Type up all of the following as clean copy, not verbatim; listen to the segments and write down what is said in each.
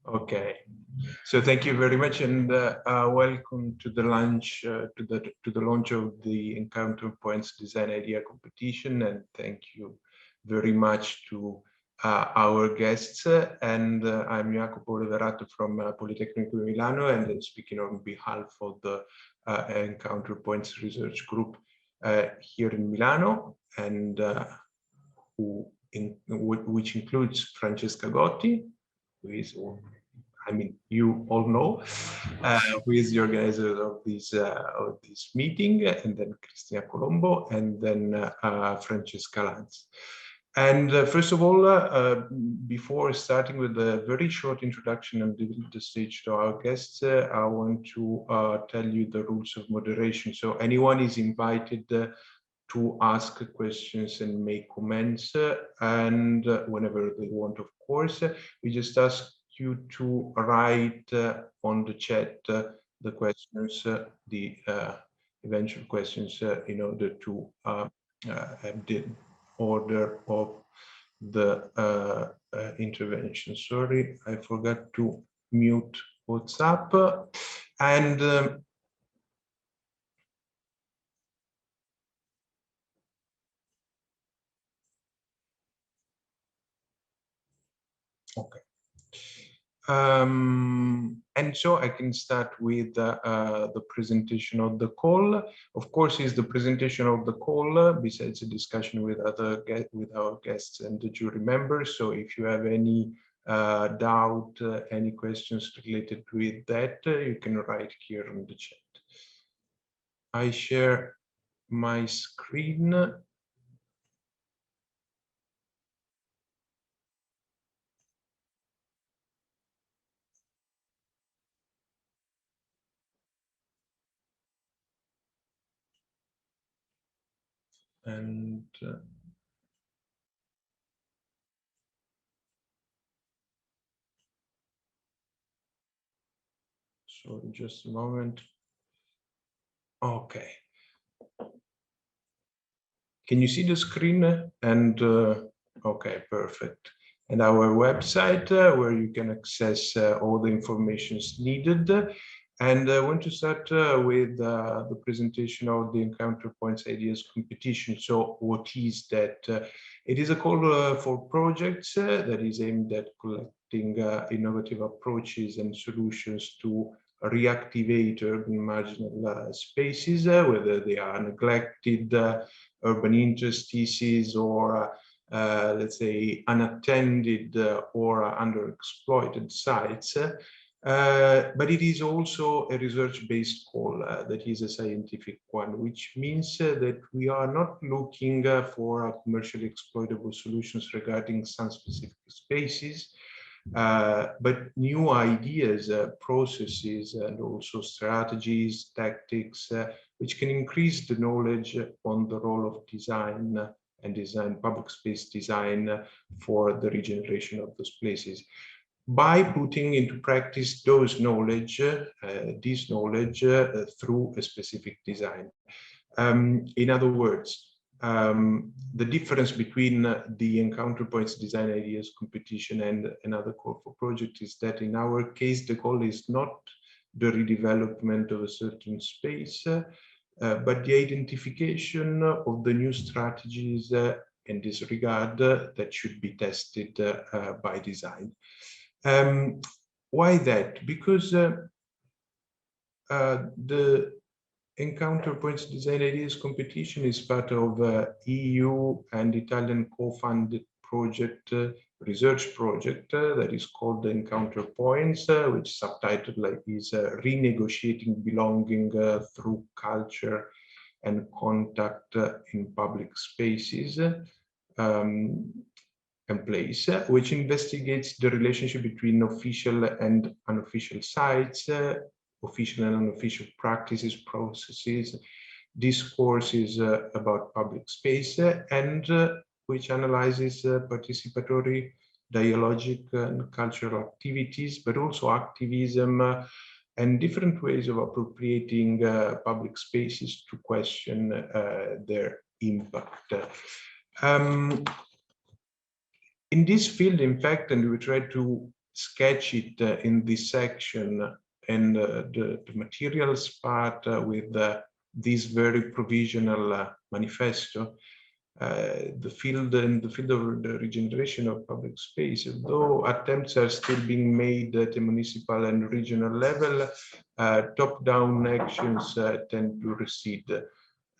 Okay, so thank you very much, and welcome to the launch to the launch of the Encounterpoints Design Idea Competition, and thank you very much to our guests. I'm Jacopo Leverato from Politecnico di Milano, and I'm speaking on behalf of the Encounterpoints Research Group here in Milano, and which includes Francesca Gotti, who is, I mean, you all know, who is the organizer of this meeting, and then Cristina Colombo, and then Francesca Lanz. And first of all, before starting with a very short introduction and giving the stage to our guests, I want to tell you the rules of moderation. So anyone is invited to ask questions and make comments, and whenever they want, of course. We just ask you to write on the chat the questions, the eventual questions, in order to have the order of the intervention. Sorry, I forgot to mute WhatsApp. And okay. And so I can start with the presentation of the call. Of course, is the presentation of the call, besides a discussion with our guests and the jury members. So if you have any doubt, any questions related with that, you can write here in the chat. I share my screen. And so just a moment. Okay. Can you see the screen? And okay, perfect. And our website where you can access all the information needed. And I want to start with the presentation of the Encounterpoints Ideas Competition. So what is that? It is a call for projects that is aimed at collecting innovative approaches and solutions to reactivate urban marginal spaces, whether they are neglected, urban interstices, or let's say unattended or underexploited sites. But it is also a research-based call that is a scientific one, which means that we are not looking for commercially exploitable solutions regarding some specific spaces, but new ideas, processes, and also strategies, tactics, which can increase the knowledge on the role of design and public space design for the regeneration of those places, by putting into practice those knowledge, this knowledge through a specific design. In other words, the difference between the Encounterpoints Design Ideas Competition and another call for project is that in our case, the goal is not the redevelopment of a certain space, but the identification of the new strategies in this regard that should be tested by design. Why that? Because the Encounterpoints Design Ideas Competition is part of EU and Italian co-funded project, research project that is called Encounterpoints, which subtitled like is Renegotiating Belonging Through Culture and Contact in Public Spaces and Place, which investigates the relationship between official and unofficial sites, official and unofficial practices, processes, discourses about public space, and which analyzes participatory, dialogic, and cultural activities, but also activism and different ways of appropriating public spaces to question their impact. In this field, in fact, and we try to sketch it in this section, and the materials part with this very provisional manifesto, the field of the regeneration of public space, although attempts are still being made at the municipal and regional level, top-down actions tend to recede.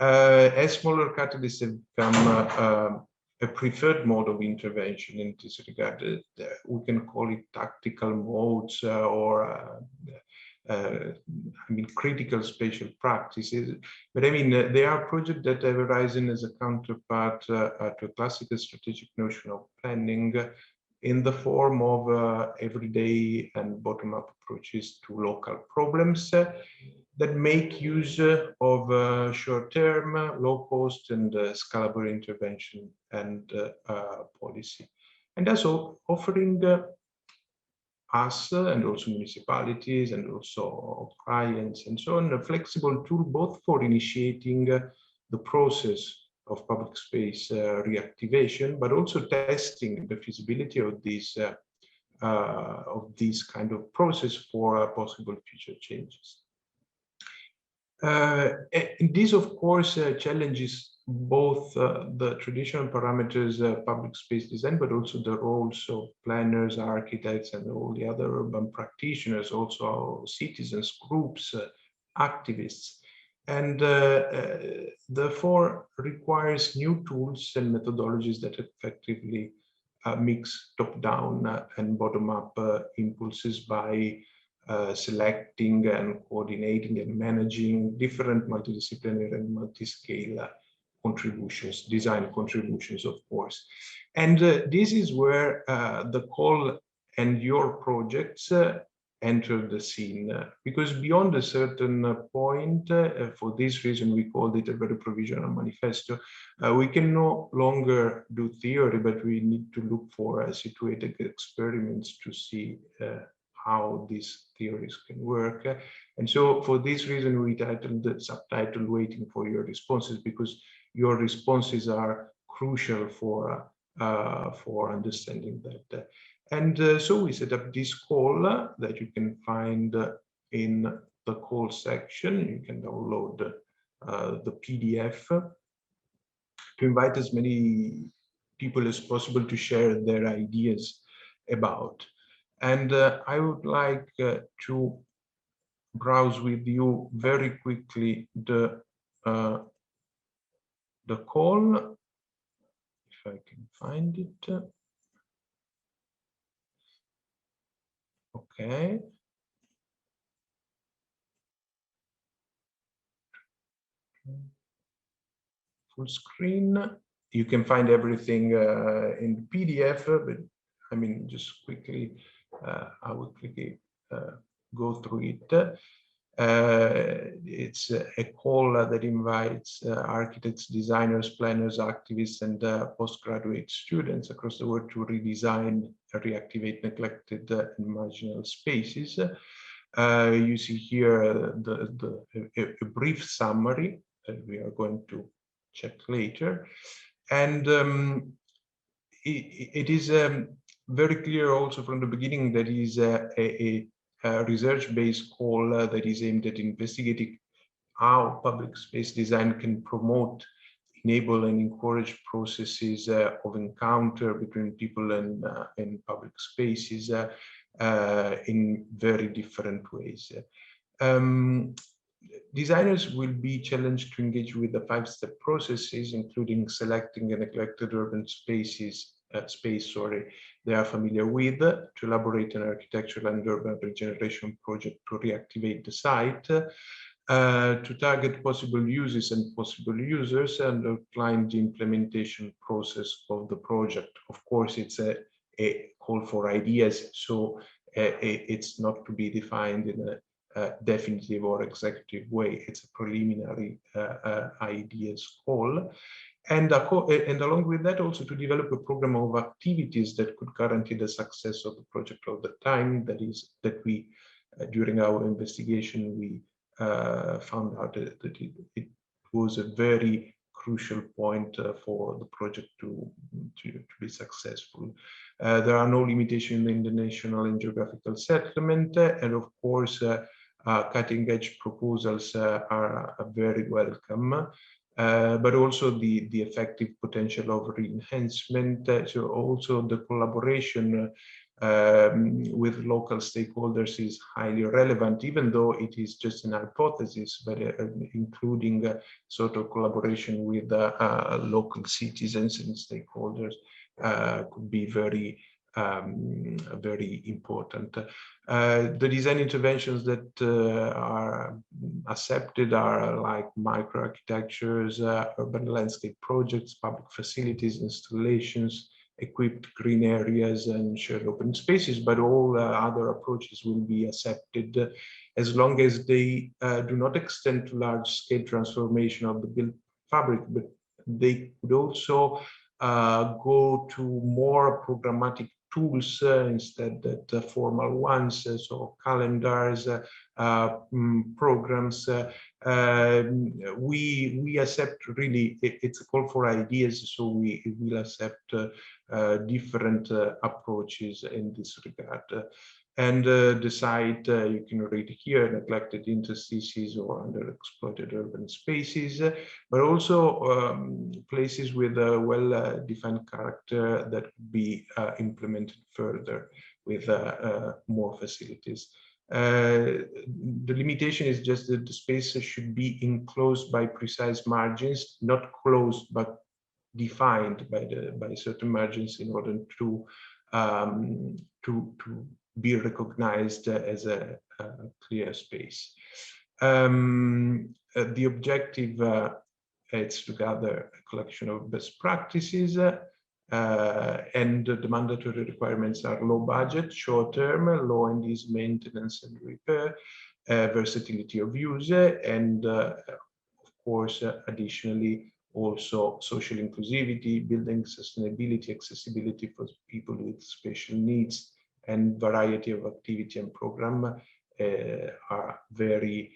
As smaller catalysts have become a preferred mode of intervention in this regard, we can call it tactical modes or I mean, critical spatial practices. But I mean, they are projects that have arisen as a counterpart to a classical strategic notion of planning in the form of everyday and bottom-up approaches to local problems that make use of short-term, low-cost, and scalable intervention and policy. And also offering us and also municipalities and also clients and so on, a flexible tool both for initiating the process of public space reactivation, but also testing the feasibility of this kind of process for possible future changes. And this, of course, challenges both the traditional parameters public space design, but also the roles of planners, architects, and all the other urban practitioners, also citizens, groups, activists, and therefore requires new tools and methodologies that effectively mix top-down and bottom-up impulses by selecting and coordinating and managing different multidisciplinary and multi-scale contributions, design contributions, of course. And this is where the call and your projects enter the scene, because beyond a certain point, for this reason we called it a very provisional manifesto, we can no longer do theory, but we need to look for situated experiments to see how these theories can work. And so for this reason, we titled the subtitle "Waiting for Your Responses," because your responses are crucial for understanding that. And so we set up this call that you can find in the call section. You can download the PDF to invite as many people as possible to share their ideas about. And I would like to browse with you very quickly the call, if I can find it. Okay. Full screen. You can find everything in the PDF, but I mean, just quickly, I will quickly go through it. It's a call that invites architects, designers, planners, activists, and postgraduate students across the world to redesign, reactivate neglected and marginal spaces. You see here a brief summary that we are going to check later. And it is very clear also from the beginning that is a research-based call that is aimed at investigating how public space design can promote, enable, and encourage processes of encounter between people and public spaces in very different ways. Designers will be challenged to engage with the 5-step processes, including selecting a neglected urban space they are familiar with, to elaborate an architectural and urban regeneration project to reactivate the site, to target possible uses and possible users, and outline the implementation process of the project. Of course, it's a call for ideas, so it's not to be defined in a definitive or executive way. It's a preliminary ideas call. And along with that, also to develop a program of activities that could guarantee the success of the project all the time. That we, during our investigation, we found out that it was a very crucial point for the project to to be successful. There are no limitations in the national and geographical settlement, and of course, cutting-edge proposals are very welcome. But also the effective potential of re-enhancement, so also the collaboration with local stakeholders is highly relevant, even though it is just an hypothesis, but including sort of collaboration with local citizens and stakeholders could be very important. The design interventions that are accepted are like microarchitectures, urban landscape projects, public facilities, installations, equipped green areas and shared open spaces, but all other approaches will be accepted as long as they do not extend to large-scale transformation of the built fabric, but they could also go to more programmatic tools instead of formal ones, so calendars, programs. We accept really, it's a call for ideas, so we will accept different approaches in this regard. And the site, you can read here, neglected interstices or underexploited urban spaces, but also places with a well-defined character that could be implemented further with more facilities. The limitation is just that the spaces should be enclosed by precise margins, not closed, but defined by certain margins in order to be recognized as a clear space. The objective is to gather a collection of best practices, and the mandatory requirements are low budget, short term, low end-use maintenance and repair, versatility of use, and of course, additionally, also social inclusivity, building sustainability, accessibility for people with special needs, and variety of activity and program are very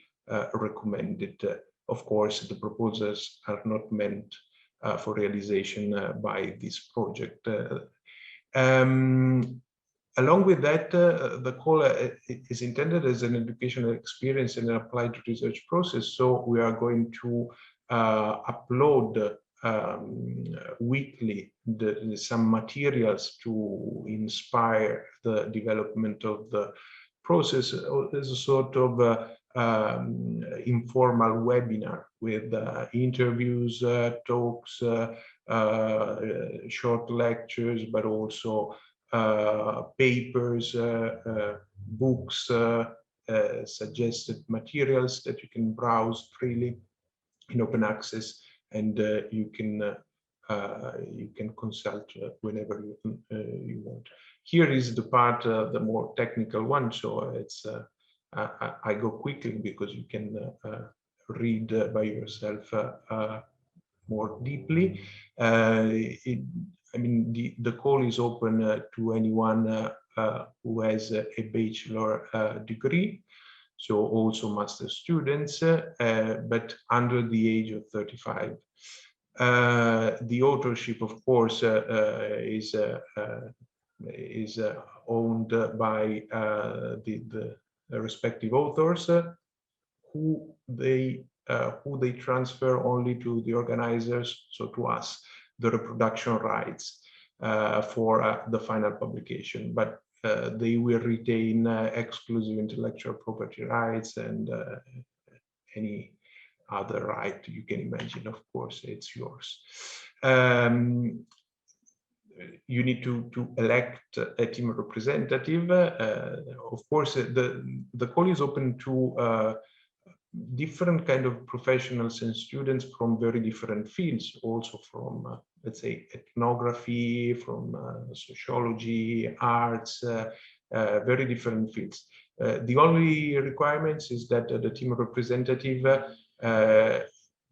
recommended. Of course, the proposals are not meant for realization by this project. Along with that, the call is intended as an educational experience and an applied research process. So we are going to upload weekly some materials to inspire the development of the process as a sort of informal webinar with interviews, talks, short lectures, but also papers, books, suggested materials that you can browse freely in open access, and you can consult whenever you want. Here is the part, the more technical one, so it's I go quickly because you can read by yourself more deeply. I mean, the call is open to anyone who has a bachelor degree, so also master students, but under the age of 35. The authorship, of course, is owned by the respective authors, who they transfer only to the organizers, so to us, the reproduction rights for the final publication, but they will retain exclusive intellectual property rights and any other right you can imagine. Of course, it's yours. You need to elect a team representative. Of course, the call is open to different kind of professionals and students from very different fields, also from, let's say, ethnography, from sociology, arts, very different fields. The only requirements is that the team representative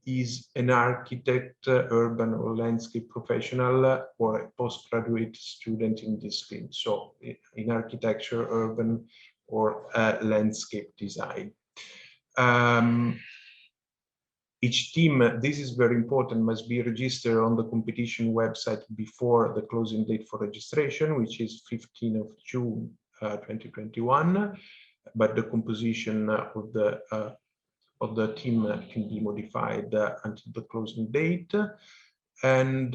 is an architect, urban or landscape professional, or a postgraduate student in this field. So in architecture, urban, or landscape design. Each team, this is very important, must be registered on the competition website before the closing date for registration, which is 15th of June 2021. But the composition of the team can be modified until the closing date. And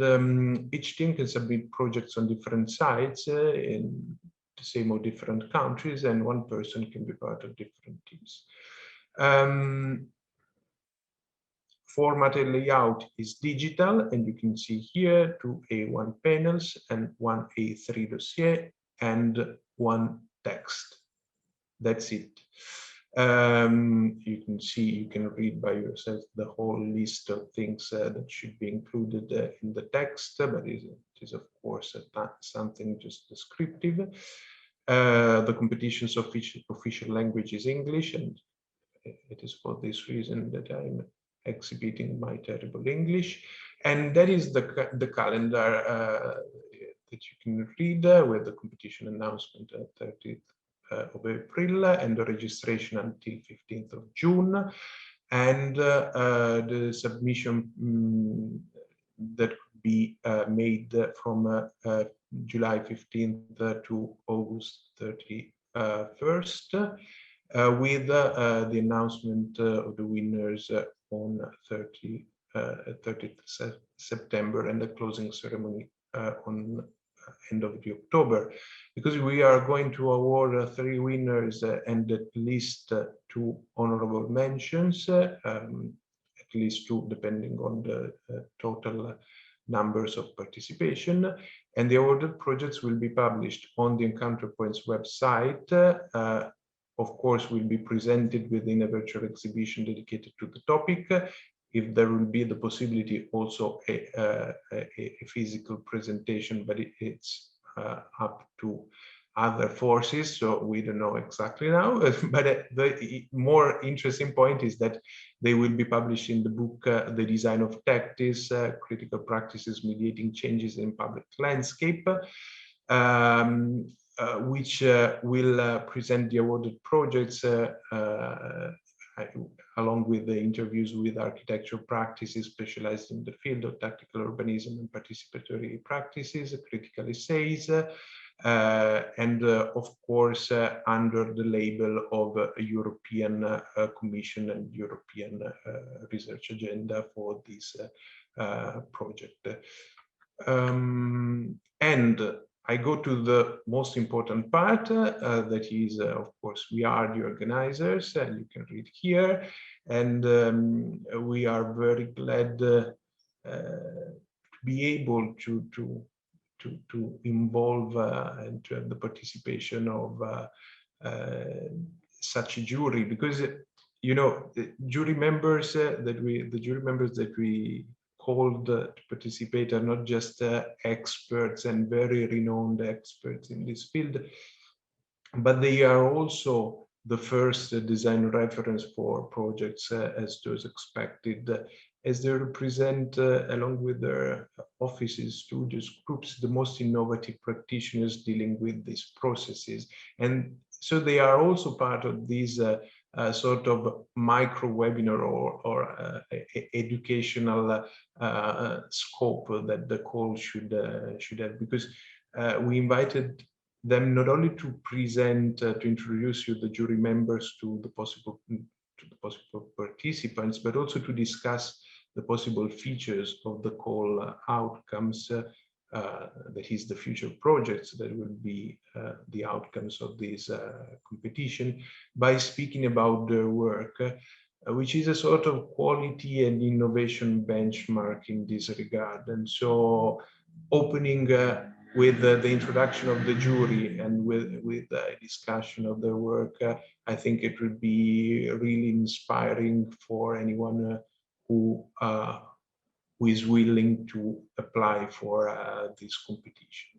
each team can submit projects on different sites in the same or different countries, and one person can be part of different teams. Format and layout is digital, and you can see here 2 A1 panels and 1 A3 dossier and 1 text. That's it. You can see, you can read by yourself the whole list of things that should be included in the text, but it is of course something just descriptive. The competition's official language is English, and it is for this reason that I'm exhibiting my terrible English. And that is the calendar that you can read with the competition announcement at 30th of April and the registration until 15th of June. And the submission that could be made from July 15th to August 31st. With the announcement of the winners on 30th September and the closing ceremony on end of October, because we are going to award 3 winners and at least 2 honorable mentions, at least 2 depending on the total numbers of participation. And the awarded projects will be published on the Encounterpoints website. Of course, will be presented within a virtual exhibition dedicated to the topic. If there will be the possibility also a physical presentation, but it's up to other forces, so we don't know exactly now. But the more interesting point is that they will be published in the book, The Design of Tactics, Critical Practices Mediating Changes in Public Landscape, which will present the awarded projects along with the interviews with architectural practices specialized in the field of tactical urbanism and participatory practices, critical essays, and of course under the label of European Commission and European research agenda for this project. And I go to the most important part, that is, of course, we are the organizers, and you can read here. And we are very glad to be able to involve and to have the participation of such a jury, because you know the jury members that we called to participate are not just experts and very renowned experts in this field, but they are also the first design reference for projects as those expected, as they represent, along with their offices, studios, groups, the most innovative practitioners dealing with these processes. And so they are also part of these sort of micro webinar or educational scope that the call should have, because we invited them not only to present, to introduce you the jury members to the possible participants, but also to discuss the possible features of the call outcomes, that is the future projects that will be the outcomes of this competition, by speaking about their work, which is a sort of quality and innovation benchmark in this regard. And so opening with the introduction of the jury and with a discussion of their work, I think it would be really inspiring for anyone who is willing to apply for this competition.